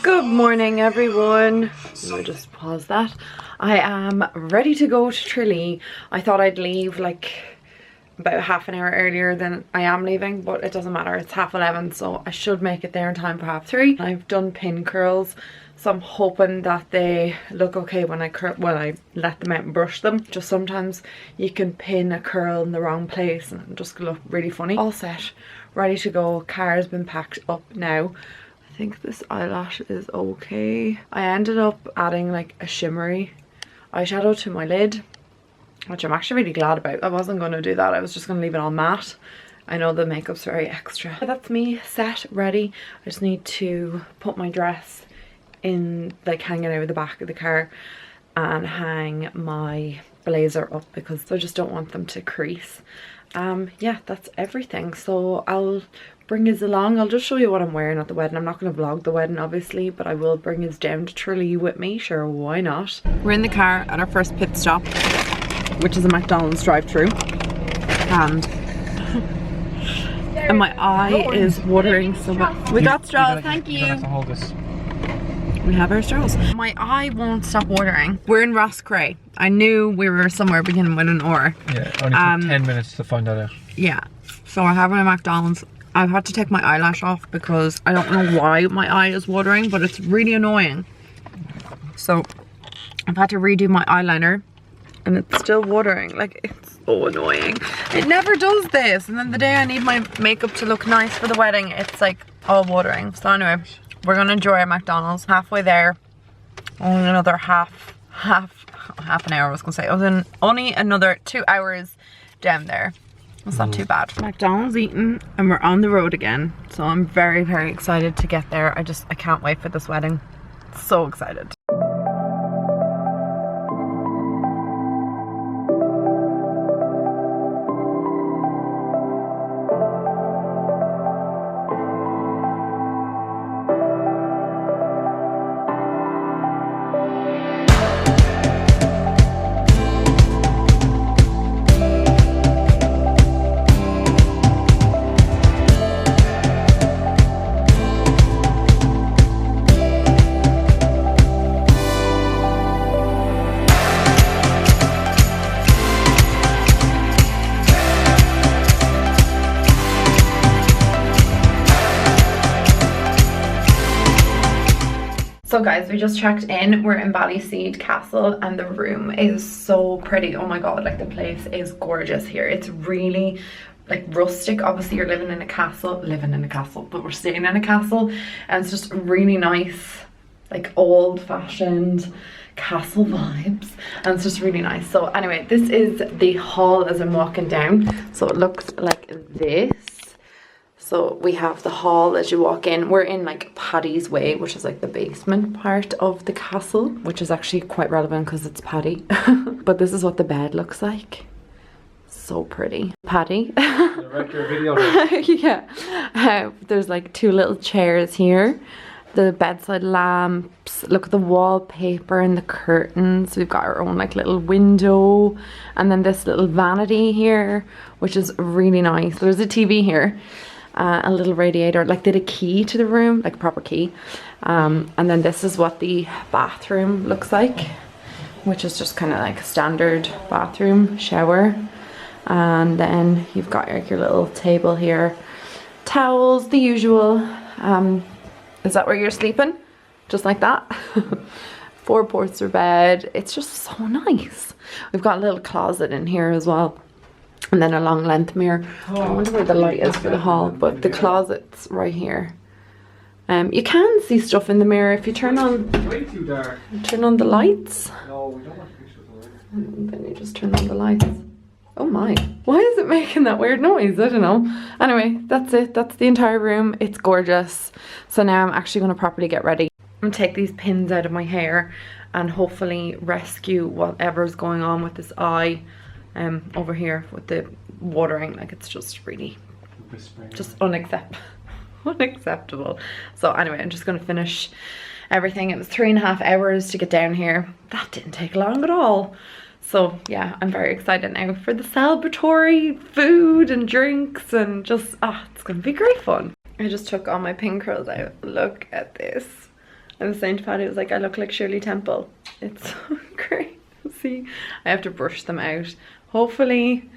Good morning, everyone. Let me just pause that. I am ready to go to Tralee. I thought I'd leave like about half an hour earlier than I am leaving, but it doesn't matter. It's 11:30, so I should make it there in time for 3:30. I've done pin curls, so I'm hoping that they look okay when I let them out and brush them. Just sometimes you can pin a curl in the wrong place and just gonna look really funny. All set, ready to go. Car's been packed up now. I think this eyelash is okay. I ended up adding like a shimmery eyeshadow to my lid, which I'm actually really glad about. I wasn't going to do that. I was just going to leave it all matte. I know the makeup's very extra. But that's me set, ready. I just need to put my dress in, like hanging out of the back of the car, and hang my blazer up because I just don't want them to crease. Yeah, that's everything. So I'll bring us along. I'll just show you what I'm wearing at the wedding. I'm not going to vlog the wedding obviously, but I will bring us down to Tralee with me. Sure, why not? We're in the car at our first pit stop, which is a McDonald's drive-through, and my eye is watering so much. We got straws, thank you. We have our straws. My eye won't stop watering. We're in Roscrea. I knew we were somewhere beginning with an R. Yeah, only took 10 minutes to find that out. Yeah, so we're having a McDonald's. I've had to take my eyelash off because I don't know why my eye is watering, but it's really annoying. So I've had to redo my eyeliner and it's still watering. Like, it's so annoying. It never does this, and then the day I need my makeup to look nice for the wedding, it's like all watering. So anyway, we're gonna enjoy our McDonald's. Halfway there, only another half an hour I was gonna say. Only another 2 hours down there. It's not too bad. McDonald's eaten and we're on the road again. So I'm very, very excited to get there. I can't wait for this wedding. So excited. So guys, we just checked in. We're in Ballyseed Castle and the room is so pretty. Oh my god, like the place is gorgeous here. It's really like rustic. Obviously you're living in a castle, but we're staying in a castle, and it's just really nice, like old-fashioned castle vibes, and it's just really nice. So anyway, this is the hall as I'm walking down. So it looks like this. So we have the hall as you walk in. We're in like Paddy's Way, which is like the basement part of the castle, which is actually quite relevant because it's Paddy. But this is what the bed looks like. So pretty. Paddy. Yeah. There's like 2 little chairs here. The bedside lamps. Look at the wallpaper and the curtains. We've got our own like little window. And then this little vanity here, which is really nice. There's a TV here. A little radiator, like they had a key to the room, like a proper key. And then this is what the bathroom looks like, which is just kind of like a standard bathroom shower. And then you've got your little table here, towels, the usual. Is that where you're sleeping? Just like that. 4 ports of bed. It's just so nice. We've got a little closet in here as well. And then a long length mirror. I wonder where the light is for the hall, but the closet's right here. You can see stuff in the mirror if you turn on. Way too dark. Turn on the lights. No, we don't want pictures. Then you just turn on the lights. Oh my! Why is it making that weird noise? I don't know. Anyway, that's it. That's the entire room. It's gorgeous. So now I'm actually going to properly get ready. I'm going to take these pins out of my hair and hopefully rescue whatever's going on with this eye. Over here with the watering, like it's just really unacceptable. So anyway, I'm just going to finish everything. It was 3.5 hours to get down here. That didn't take long at all. So yeah, I'm very excited now for the celebratory food and drinks, and just it's gonna be great fun. I just took all my pin curls out. Look at this. I was saying to Patty, it was like, I look like Shirley Temple. It's so great. See, I have to brush them out. Hopefully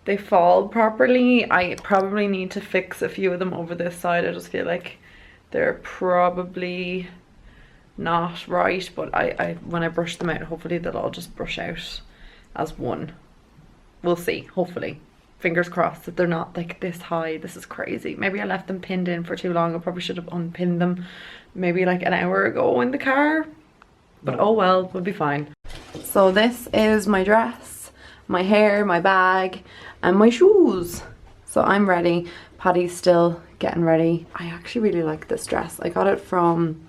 they fall properly. I probably need to fix a few of them over this side. I just feel like they're probably not right, but I when I brush them out, hopefully they'll all just brush out as one. We'll see, hopefully. Fingers crossed that they're not like this high. This is crazy. Maybe I left them pinned in for too long. I probably should have unpinned them maybe like an hour ago in the car. But oh well, we'll be fine. So this is my dress, my hair, my bag, and my shoes. So I'm ready. Patty's still getting ready. I actually really like this dress. I got it from,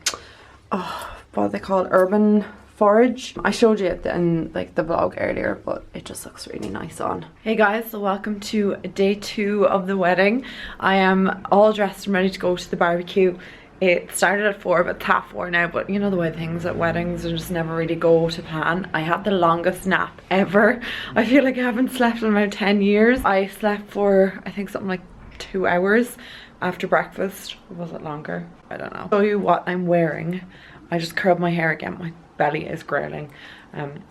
oh, what are they called? Urban Forage. I showed you it in like the vlog earlier, but it just looks really nice on. Hey guys, so welcome to day 2 of the wedding. I am all dressed and ready to go to the barbecue. It started at 4, but it's 4:30 now, but you know the way things at weddings just never really go to plan. I had the longest nap ever. I feel like I haven't slept in about 10 years. I slept for, I think, something like 2 hours after breakfast. Was it longer? I don't know. I'll show you what I'm wearing. I just curled my hair again. My belly is growling. I'm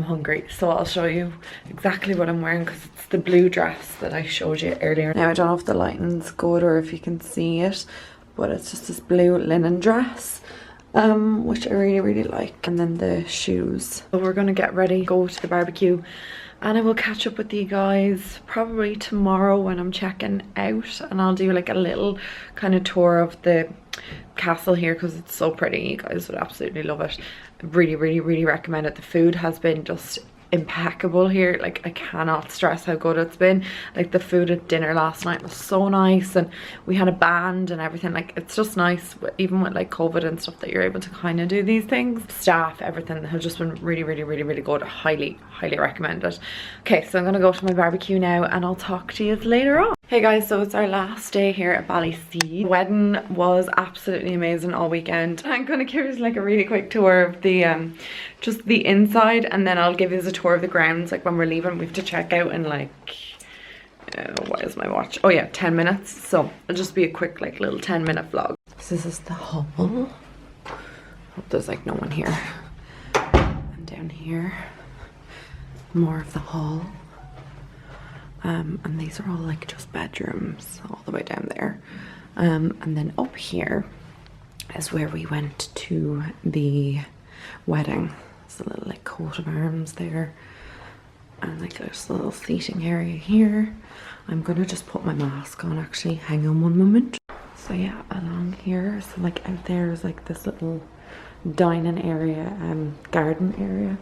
hungry, so I'll show you exactly what I'm wearing because it's the blue dress that I showed you earlier. Now I don't know if the lighting's good or if you can see it, but it's just this blue linen dress, which I really like. And then the shoes. So we're gonna get ready, go to the barbecue, and I will catch up with you guys probably tomorrow when I'm checking out, and I'll do like a little kind of tour of the castle here because it's so pretty. You guys would absolutely love it. Really recommend it. The food has been just impeccable here. Like, I cannot stress how good it's been. Like, the food at dinner last night was so nice, and we had a band and everything. Like, it's just nice, even with like COVID and stuff, that you're able to kind of do these things. Staff, everything has just been really good. Highly recommend it. Okay, so I'm gonna go to my barbecue now and I'll talk to you later on. Hey guys, so it's our last day here at Ballyseed. The wedding was absolutely amazing all weekend. I'm gonna give you like a really quick tour of the just the inside, and then I'll give you a tour of the grounds. Like, when we're leaving, we have to check out in like what is my watch? Oh yeah, 10 minutes. So it'll just be a quick like little 10-minute vlog. So this is the hall. Hope there's like no one here. And down here, more of the hall. And these are all like just bedrooms all the way down there. And then up here is where we went to the wedding. It's a little like coat of arms there, and like there's a little seating area here. I'm gonna just put my mask on actually. Hang on one moment. So yeah, along here, so like out there is like this little dining area, garden area.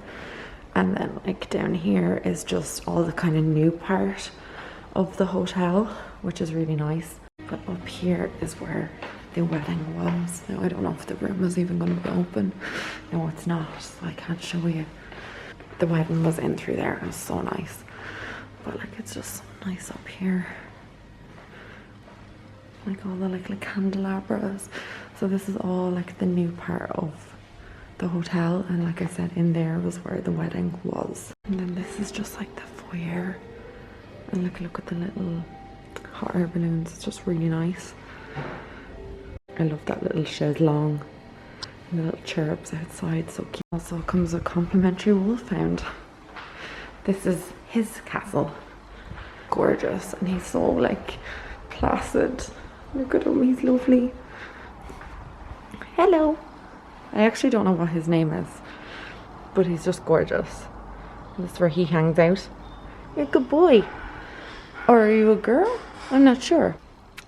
And then like down here is just all the kind of new part of the hotel, which is really nice. But up here is where the wedding was. Now I don't know if the room is even going to be open. No, it's not, so I can't show you. The wedding was in through there. It was so nice. But like, it's just so nice up here. Like all the like candelabras. So this is all like the new part of the hotel, and like I said, in there was where the wedding was. And then this is just like the foyer, and look at the little hot air balloons. It's just really nice. I love that little chaise longue and the little cherubs outside, so cute. Also comes a complimentary wolfhound. This is his castle. Gorgeous, and he's so like placid. Look at him, he's lovely. Hello. I actually don't know what his name is, but he's just gorgeous. That's where he hangs out. You're a good boy. Or are you a girl? I'm not sure.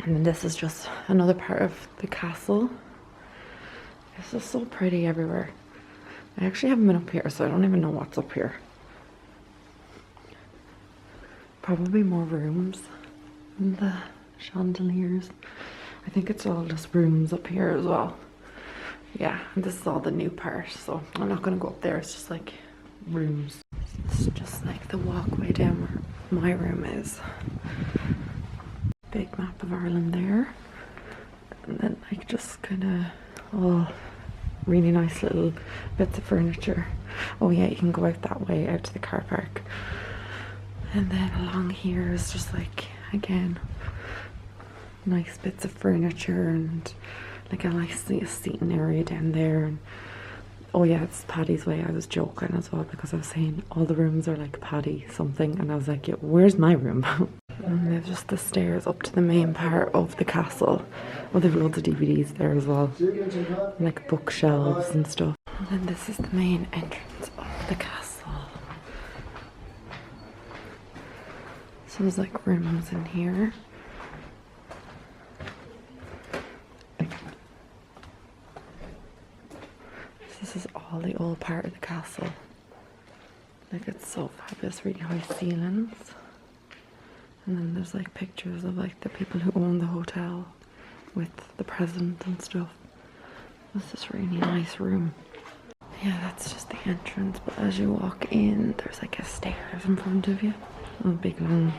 And then this is just another part of the castle. It's just so pretty everywhere. I actually haven't been up here, so I don't even know what's up here. Probably more rooms and the chandeliers. I think it's all just rooms up here as well. Yeah, and this is all the new part, so I'm not gonna go up there. It's just like rooms. It's just like the walkway down where my room is. Big map of Ireland there, and then like just kind of all really nice little bits of furniture. Oh yeah, you can go out that way out to the car park, and then along here is just like, again, nice bits of furniture and Like I see a seating area down there. And oh yeah, it's Paddy's Way. I was joking as well because I was saying all the rooms are like Paddy something, and I was like, yeah, where's my room? And they have just the stairs up to the main part of the castle. Well, they have loads of DVDs there as well, and like bookshelves and stuff. And then this is the main entrance of the castle. So there's like rooms in here. This is all the old part of the castle. Like it's so fabulous, really high ceilings. And then there's like pictures of like the people who own the hotel with the president and stuff. This is a really nice room. Yeah, that's just the entrance, but as you walk in, there's like a stairs in front of you. A big long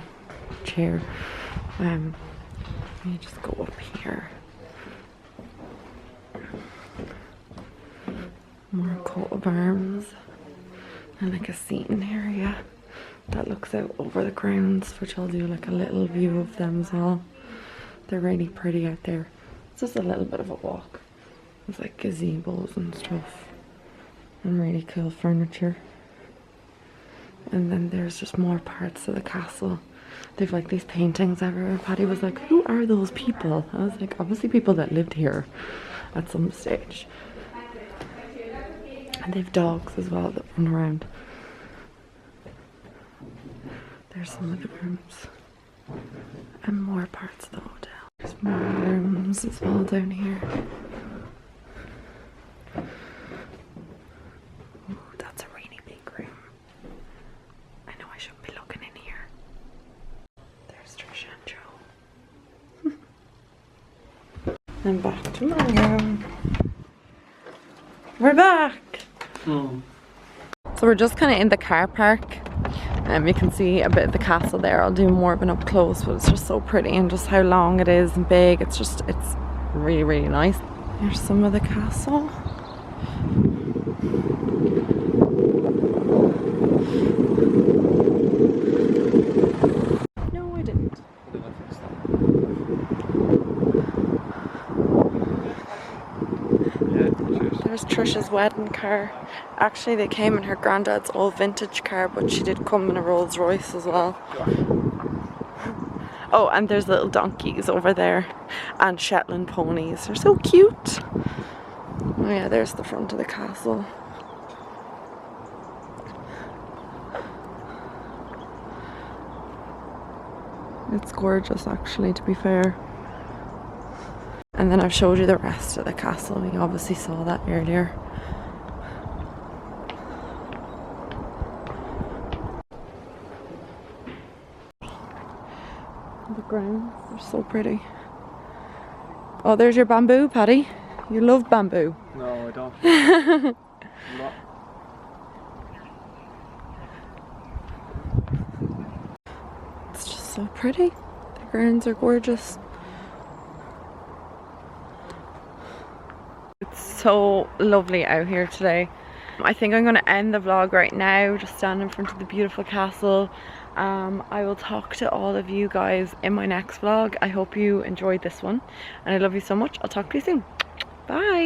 chair. You just go up here. More coat of arms. And like a seating area that looks out over the grounds, which I'll do like a little view of them as well. They're really pretty out there. It's just a little bit of a walk. There's like gazebos and stuff. And really cool furniture. And then there's just more parts of the castle. They've like these paintings everywhere. Paddy was like, who are those people? I was like, obviously people that lived here at some stage. And they've dogs as well that run around. There's some of the rooms. And more parts of the hotel. There's more rooms as well down here. Ooh, that's a really big room. I know I shouldn't be looking in here. There's Trish and Joe. And back to my room. We're back! So we're just kind of in the car park. You can see a bit of the castle there. I'll do more of an up close, but it's just so pretty, and just how long it is and big. It's really, really nice. Here's some of the castle. No, I didn't. There's Trish's wedding car. Actually, they came in her granddad's old vintage car, but she did come in a Rolls Royce as well. Oh, and there's little donkeys over there and Shetland ponies. They're so cute. Oh yeah, there's the front of the castle. It's gorgeous actually, to be fair. And then I've showed you the rest of the castle. You obviously saw that earlier. The grounds are so pretty. Oh, there's your bamboo, Paddy. You love bamboo. No, I don't. It's just so pretty. The grounds are gorgeous. It's so lovely out here today. I think I'm going to end the vlog right now, just standing in front of the beautiful castle. I will talk to all of you guys in my next vlog. I hope you enjoyed this one, and I love you so much. I'll talk to you soon. Bye.